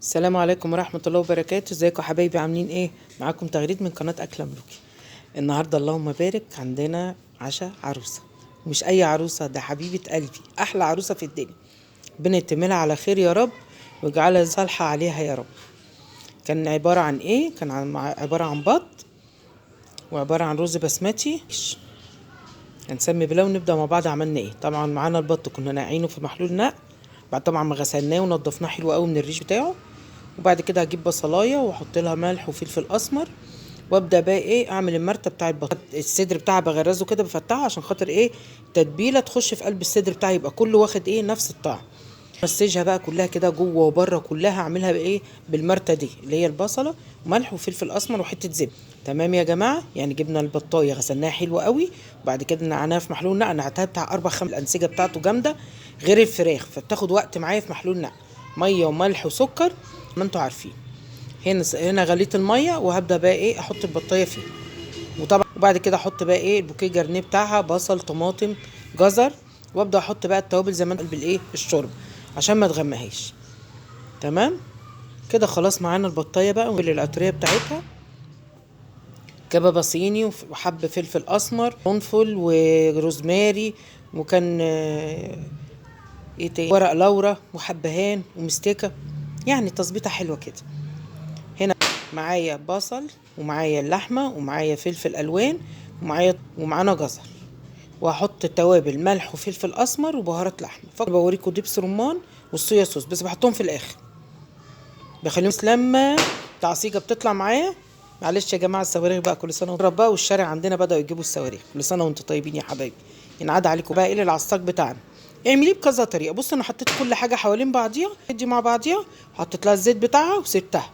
السلام عليكم ورحمة الله وبركاته. ازيكم يا حبايبي؟ عاملين ايه؟ معاكم تغريد من قناة أكلة ملوكي. النهاردة اللهم بارك عندنا عشاء عروسة، مش أي عروسة، ده حبيبة قلبي، أحلى عروسة في الدنيا. ربنا يتملها على خير يا رب ويجعلها صالحة عليها يا رب. كان عبارة عن ايه؟ كان عبارة عن بط، وعبارة عن رز بسمتي. هنسمي بلا ونبدأ مع بعض. عملنا ايه؟ طبعا معانا البط كنا ناقعينه في محلول نقع، بعد طبعا ما غسلناه ونضفناه حلو قوي من الريش بتاعه. وبعد كده هجيب بصلايه واحط لها ملح وفلفل اسمر، وابدا بقى ايه اعمل المرتة بتاع البط. الصدر بتاعها بغرزه كده بفتحه عشان خاطر ايه تتبيله تخش في قلب الصدر بتاعي يبقى كله واخد ايه نفس الطعم. مسجها بقى كلها كده جوه وبره، كلها اعملها بايه بالمرتة دي اللي هي البصله وملح وفلفل اسمر وحته زبده. تمام يا جماعه. يعني جبنا البطايه غسلناها حلوه قوي، وبعد كده نقعناها في محلول نقع، نقعتها بتاع 4 5 الانسجه بتاعته جامده غير الفراخ، فبتاخد وقت معايا في محلول نقع. ميه وملح وسكر ما انتوا عارفين. هنا غليت الميه وهبدا بقى ايه احط البطايه فيه. وطبعا وبعد كده احط بقى ايه البوكيه جرنيه بتاعها، بصل طماطم جزر، وابدا احط بقى التوابل زي ما انت بالايه الشرب عشان ما تغمهاش. تمام كده خلاص. معانا البطايه بقى والعطريه بتاعتها، كبابه صيني وحب فلفل اسمر قرنفل وروزماري، وكان ايه تاني ورق لورا وحبهان ومستكه، يعني تظبيطه حلوه كده. هنا معايا بصل ومعايا اللحمه ومعايا فلفل الوان ومعانا جزر، وهحط توابل ملح وفلفل اسمر وبهارات لحمه. فقط بوريكم دبس رمان والصويا صوص بس بحطهم في الاخر، بخليهم لما التعصيجه بتطلع معايا. معلش يا جماعه الصواريخ بقى، كل سنه وانتم بقى، والشارع عندنا بداوا يجيبوا الصواريخ. كل سنه وانتم طيبين يا حبايبي. ينعاد عليكم بقى ايه العصاج بتاعنا. اعمليه بكذا طريقه. بص انا حطيت كل حاجه حوالين بعضيها دي مع بعضيها، حطيت لها الزيت بتاعها وسبتها.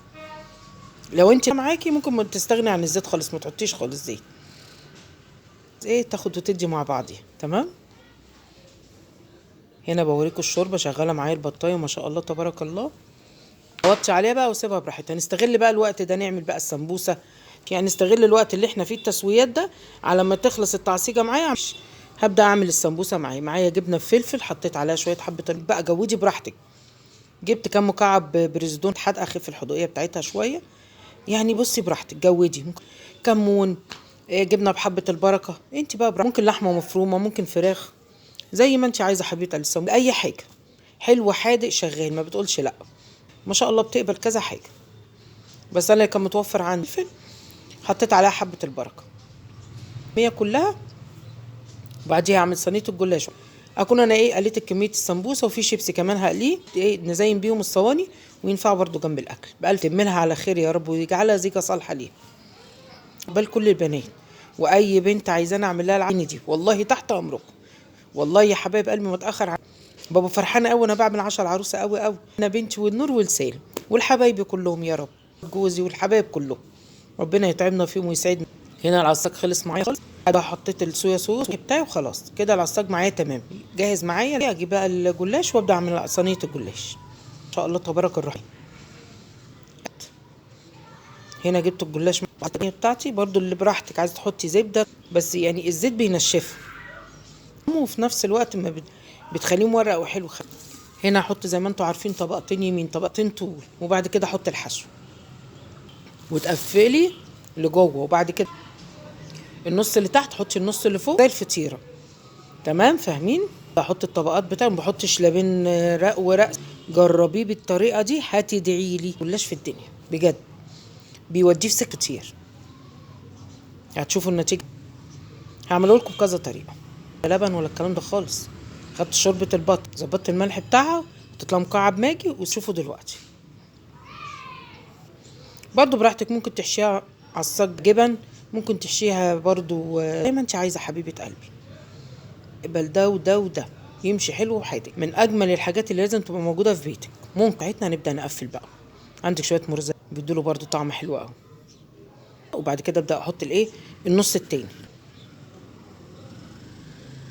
لو انت معاكي ممكن ما تستغني عن الزيت خالص، ما تحطيش خالص زيت. ايه تاخد وتدي مع بعضيها. تمام. هنا بوريكم الشوربه شغاله معايا البطايه ما شاء الله تبارك الله. اوطي عليها بقى واسيبها براحتها. نستغل بقى الوقت ده نعمل بقى السمبوسه. يعني نستغل الوقت اللي احنا فيه التسويات ده على ما تخلص التعصيجه معايا. هبدا اعمل السمبوسه معايا جبنه بفلفل، حطيت عليها شويه حبه بقى، جودي براحتك. جبت كام مكعب بريزدون حادقه اخف الحدوقيه بتاعتها شويه، يعني بصي براحتك جودي. ممكن كمون، جبنه بحبه البركه، انت بقى براحتك. ممكن لحمه مفرومه، ممكن فراخ، زي ما انت عايزه حبيبه السمبوسه. اي حاجه حلوه حادق شغال، ما بتقولش لا. ما شاء الله بتقبل كذا حاجه. بس انا اللي كان متوفر عندي فلفل، حطيت عليها حبه البركه هي كلها. وبعديها اعمل صينيه الجلاش. اكون انا ايه قليت كميه السمبوسه، وفي شيبسي كمان هقليه ايه نزين بيهم الصواني، وينفعوا برضو جنب الاكل. بألف تملها على خير يا رب ويجعلها زيكه صالحه ليها بل كل البنات. واي بنت عايزاني اعمل لها العين دي والله تحت امركم. والله يا حبايب قلبي ما اتاخر بابا فرحانه قوي انا بعمل عشاء العروسه قوي قوي. انا بنتي والنور والسالم والحبايب كلهم يا رب، جوزي والحبايب كلهم، ربنا يتعبنا فيهم ويسعدنا. هنا العصاج خلص معايا خالص. انا حطيت الصويا صوص بتاعي وخلاص كده العصاج معايا تمام جاهز معايا. اجيب بقى الجلاش وابدا اعمل صينيه الجلاش ان شاء الله تبارك الرحيم. هنا جبت الجلاش بتاعتي برضو اللي براحتك، عايزه تحطي زبده بس يعني الزيت بينشفه، وفي نفس الوقت ما بتخليه مورق وحلو. هنا احط زي ما انتم عارفين طبقتين يمين طبقتين طول، وبعد كده احط الحشو وتقفلي لجوه، وبعد كده النص اللي تحت حطي النص اللي فوق زي الفطيره. تمام فاهمين؟ بحط الطبقات بتاعي، ما بحطش لا بين رق ورق. جربيه بالطريقه دي هتدعي لي كلاش في الدنيا بجد، بيوديه في سكه كتير، هتشوفوا النتيجه. هعمله لكم بكذا طريقه، لا لبن ولا الكلام ده خالص. خدت شوربه البط، ظبطت الملح بتاعها، تطلع مكعب ماجي، وشوفوا دلوقتي برضو براحتك. ممكن تحشيها عصاج جبن، ممكن تحشيها برضو زي ما انت عايزه حبيبه قلبي. اقبل ده وده وده، يمشي حلو وحادق. من اجمل الحاجات اللي لازم تبقى موجوده في بيتك. ممكن بتاعتنا هنبدا نقفل بقى. عندك شويه مرزق بيدوله برضو طعم حلو قوي. وبعد كده ابدا احط الايه النص التاني.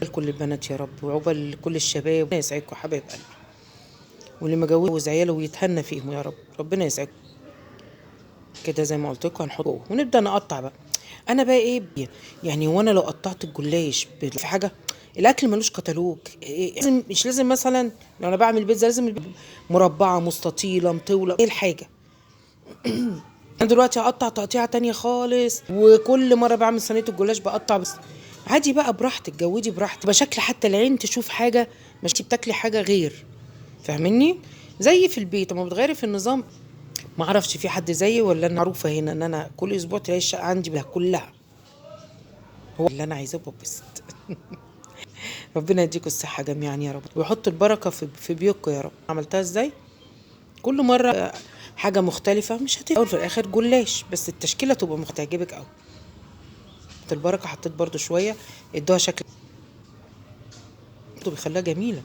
لكل البنات يا رب، وعقبال كل الشباب، ربنا يسعدكم حبايب قلبي. واللي مجوز عياله ويتهنى فيهم يا رب، ربنا يسعدكم. كده زي ما قلت لكم هنحط جوه ونبدا نقطع بقى. انا بقى ايه يعني وانا لو قطعت الجلاش في حاجه الاكل ملوش كتالوج. مش لازم مثلا لو انا بعمل بيتزا لازم مربعه مستطيله مطوله، ايه الحاجه. انا دلوقتي هقطع تقطيعه تانية خالص، وكل مره بعمل صينيه الجلاش بقطع بس. عادي بقى، براحتك، جودي براحتك، بشكل حتى العين تشوف حاجه، مش بتاكلي حاجه غير. فاهمني؟ زي في البيت لما بتغيري في النظام. ما اعرفش في حد زيي ولا انا معروفه هنا ان انا كل اسبوع تلاقي الشقه عندي كلها هو اللي انا عايزاه بس. ربنا يديكم الصحه جميعا يا رب، ويحط البركه في بيوتكم يا رب. عملتها ازاي؟ كل مره حاجه مختلفه، مش هتقول في الاخر جلاش بس التشكيله تبقى تعجبك قوي. البركه حطيت برضو شويه ادوها شكل بيخليها جميله.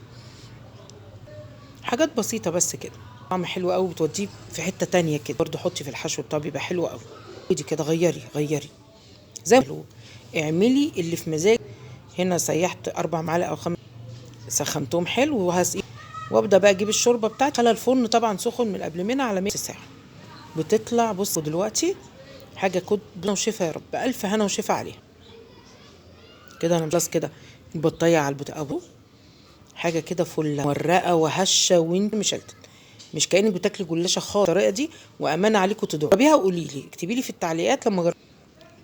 حاجات بسيطه بس كده، طعم حلو قوي، بتوديه في حته تانية كده. برضو حطي في الحشو بتاعه بيبقى حلو قوي. ودي كده غيري زي ما اعملي اللي في مزاج. هنا سيحت 4 معالق او 5، سخنتهم حلو وهسقي، وابدا بقى اجيب الشوربه بتاعتي على الفرن طبعا سخن من قبل منها على 100 ساعه. بتطلع بصوا دلوقتي حاجه كود بنا وشفا يا رب، بألف هنا وشفا عليها. كده انا خلاص كده البطايه على البتاع ابو حاجه كده فل مرقه وهشه، وانت مش كانك بتاكلي جلاشه خالص الطريقه دي. وامانه عليكم تجربيها وقولي لي، اكتبي لي في التعليقات لما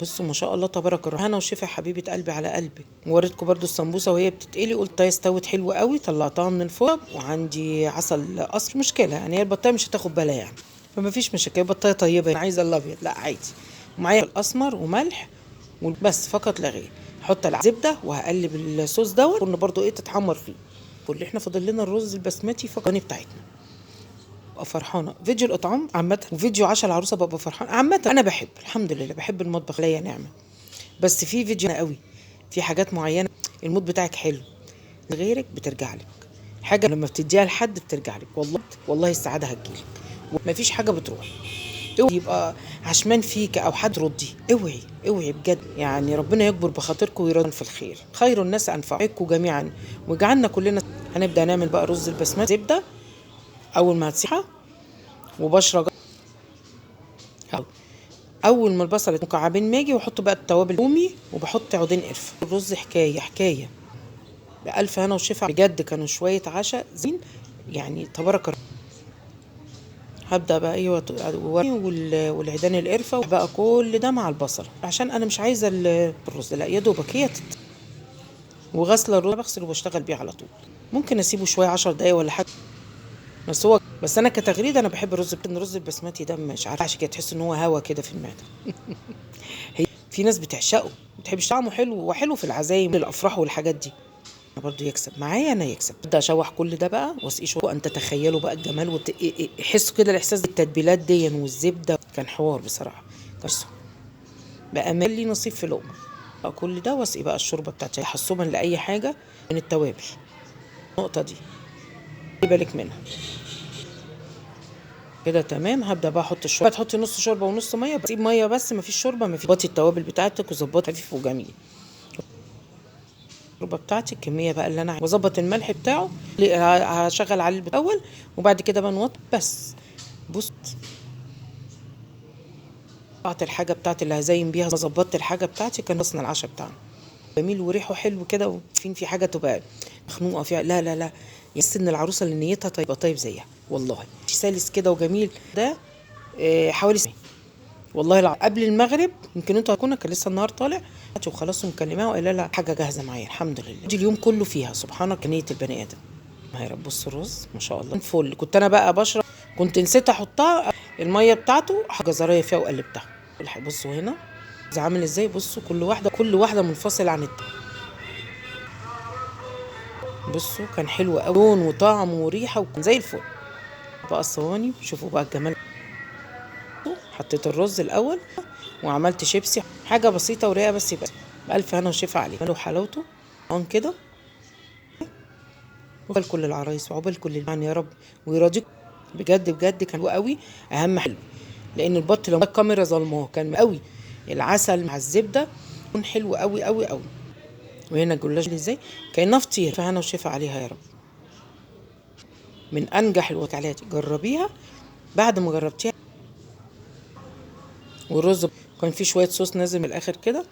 بصوا ما شاء الله تبارك الرحمن. هنا وشفا حبيبه قلبي على قلبي. ووريتكم برضو السمبوسه وهي بتتقلي، قلت طيب استوت حلوه قوي، طلعتها من الفرن وعندي عسل اصل مشكله يعني، هي البطايه مش هتاخد بالها يعني، فما فيش مشاكل. البطايه طيبه، انا عايزه الابيض لا عادي. ومعايا الاسمر وملح وبس فقط لا غير. احط الزبده وهقلب الصوص دوت الفرن برضو ايه تتحمر فيه. واللي احنا فاضل لنا الرز البسمتي فقط بتاعتنا. ببقى فرحانه فيديو الاطعام عامه وفيديو عشاء العروسه، ببقى فرحانه عامه. انا بحب الحمد لله، بحب المطبخ ليا نعمه. بس في فيديو قوي في حاجات معينه المود بتاعك حلو، غيرك بترجع لك حاجه لما بتديها لحد بترجع لك. والله السعاده هتجيلك، ومفيش حاجه بتروح. اوعي يبقى عشمان فيك او حد ردي، اوعي بجد يعني. ربنا يكبر بخاطركم ويرد في الخير. خير الناس انفعكم جميعا وجعلنا كلنا. هنبدا نعمل بقى رز البسمتي. زبده اول ما هتسيحها وبشره اول ما البصله مكعبين ماجي، واحط بقى التوابل الرومي، وبحط عودين قرفه. الرز حكايه بألف هنا وشفا بجد. كانوا شويه عشاء زين يعني تبارك الله. هبدا بقى ايوه والعيدان القرفه بقى كل ده مع البصله، عشان انا مش عايزه الرز لا يا دوبك هي وغسله الرز بغسل وبشتغل بيه على طول. ممكن اسيبه شويه 10 دقايق ولا حاجه، بس انا كتغريده انا بحب الرز البسمتي ده، مش عارفه عشان كده تحس ان هو هوا كده في المعده. هي في ناس بتعشقه، ما بتحبش طعمه حلو، وحلو في العزايم الافراح والحاجات دي. انا برضو يكسب معايا، انا يكسب. ابدا اشوح كل ده بقى واسقيه شويه، وان تتخيلوا بقى الجمال حسوا كده الاحساس التتبيلات دي والزبده. كان حوار بصراحه. بس بقى لي نصيب في لقمه بقى كل ده، واسقي بقى الشوربه بتاعتي حسوبا لاي حاجه من التوابل. النقطه دي خلي بالك منها. كده تمام. هبدا بقى احط الشوربه، تحطي نص شوربه ونص ميه، بسيب ميه بس ما فيش شوربه، ما فيش. ظبطي التوابل بتاعتك وظبطي خفيف وجميل. الشوربه بتاعتي الكميه بقى اللي انا عايزه، واظبط الملح بتاعه. هشغل عليه الاول وبعد كده بنوط بس. بص قطعت الحاجه بتاعتي اللي هزين بيها، ظبطت الحاجه بتاعتي. كان اصلا العشاء بتاعنا جميل وريحه حلو كده، وفين في حاجه تبقى مخنوقه فيها. لا يحس ان العروسه اللي نيتها طيب زيها والله. سلس كده وجميل ده. حوالي سنة. والله قبل المغرب يمكن انتوا هتكونوا كان لسه النهار طالع وخلاص ومكلماها وقال لها حاجه جاهزه معايا الحمد لله. دي اليوم كله فيها سبحانك نيه البني ادم. هي رب بص الرز ما شاء الله فل. كنت انا بقى بشرب، كنت نسيت احطها الميه بتاعته جزريه فيها وقلبتها. بصوا هنا عامل ازاي، بصوا كل واحده منفصله عن التانيه. بصوا كان حلو قوي، لون وطعم وريحه وكان زي الفل. بقى الصواني شوفوا بقى الجمال. حطيت الرز الاول وعملت شيبسي، حاجه بسيطه ورقه بس بألف هنا وشفا عليه. عملوا حلاوته هون كده. وعقبال كل العرايس وعقبال كل يعني يا رب ويراضيكم بجد كان قوي. اهم حلو لان البط لو الكاميرا ظلماه كان قوي. العسل مع الزبده كان حلو قوي. وهنا الجلاش ازاي كانها فطير. فهنا وشفا عليها يا رب. من انجح الوكالات، جربيها. بعد ما جربتيها والرز كان فيه شويه صوص نازل من الاخر كده،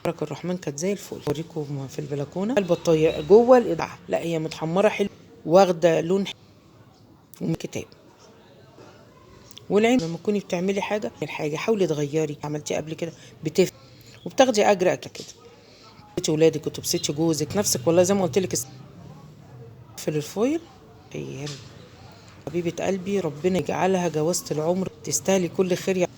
تبارك الرحمن كانت زي الفل. اوريكم في البلكونه البطايه جوه الاضاءه، لا هي متحمره حلو واخده لون حلو ومن كتاب. والعين لما تكوني بتعملي حاجه حاولي تغيري عملتيه قبل كده بتفرق وبتاخدي اجر اكل كده. بتبسطي ولادك وتبسطي جوزك نفسك، والله زي ما قلت لك في الفويل. هي حبيبه قلبي ربنا يجعلها جوازة العمر، تستاهلي كل خير.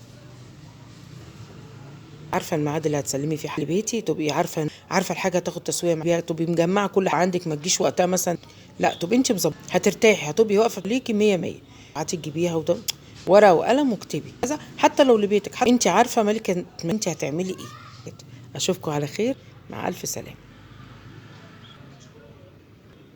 عارفه الميعاد اللي هتسلمي فيه حل بيتي، تبقي عارفه الحاجه هتاخد تسويه بيها، تبقي مجمعه كل حاجه عندك، ما تجيش وقتها مثلا، لا تبقي انت مظبطه، هترتاحي، هتبقي واقفه ليكي 100 100. هتجيبيها ورقه وقلم واكتبي كذا، حتى لو لبيتك، حتى انت عارفه مالك انت هتعملي ايه. اشوفكم على خير، مع الف سلامه.